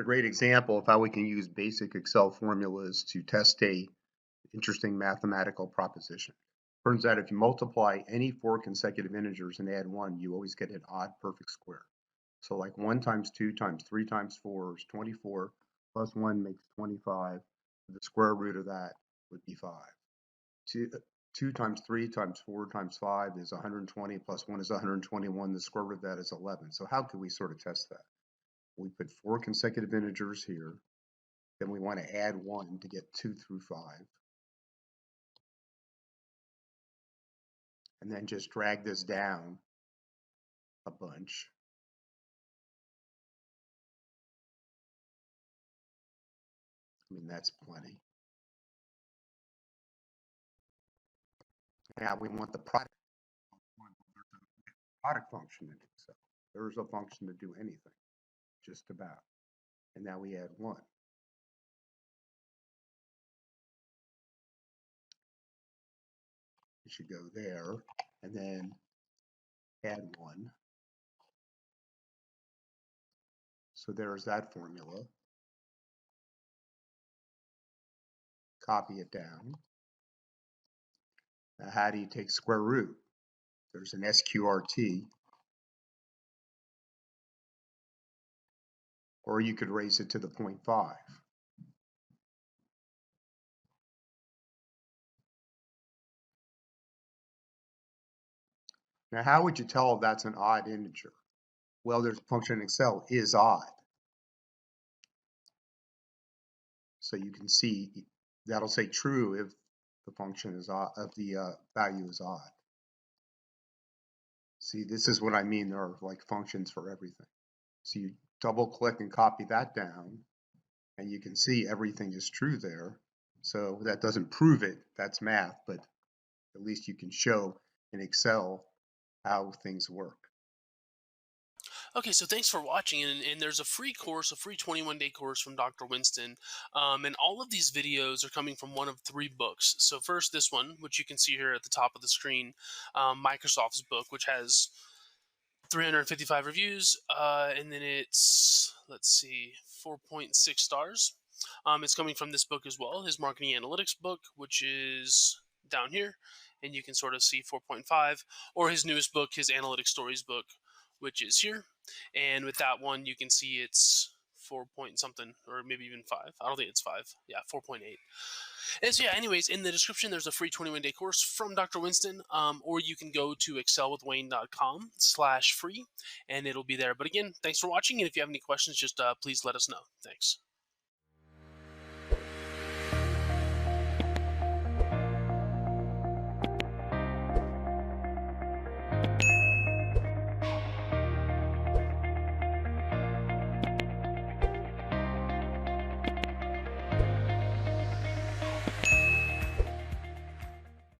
great example of how we can use basic Excel formulas to test a interesting mathematical proposition. Turns out if you multiply any 4 consecutive integers and add 1, you always get an odd perfect square. So like 1 times 2 times 3 times 4 is 24, plus 1 makes 25. The square root of that would be 5. 2 times 3 times 4 times 5 is 120, plus 1 is 121. The square root of that is 11. So how could we sort of test that? We put 4 consecutive integers here. Then we want to add 1 to get 2 through 5. And then just drag this down a bunch. I mean, that's plenty. Now we want the product function in Excel. There's a function to do anything, just about. And now we add 1. It should go there, and then add 1. So there's that formula. Copy it down. Now how do you take square root? There's an SQRT. Or you could raise it to the 0.5. Now how would you tell if that's an odd integer? Well, there's a function in Excel, is odd. So you can see that'll say true if the function is odd, if the value is odd. See, this is what I mean. There are like functions for everything. So you double click and copy that down, and you can see everything is true there. So that doesn't prove it, that's math, but at least you can show in Excel how things work. Okay, so thanks for watching, and there's a free course, a free 21-day course from Dr. Winston, and all of these videos are coming from one of 3 books. So first, this one, which you can see here at the top of the screen, Microsoft's book, which has 355 reviews, and then it's, let's see, 4.6 stars. It's coming from this book as well, his marketing analytics book, which is down here, and you can sort of see 4.5, or his newest book, his analytic stories book, which is here. And with that one, you can see it's 4 point something, or maybe even 5. I don't think it's 5. Yeah, 4.8. And so, yeah, anyways, in the description, there's a free 21-day course from Dr. Winston, or you can go to excelwithwayne.com/free, and it'll be there. But again, thanks for watching, and if you have any questions, just please let us know. Thanks.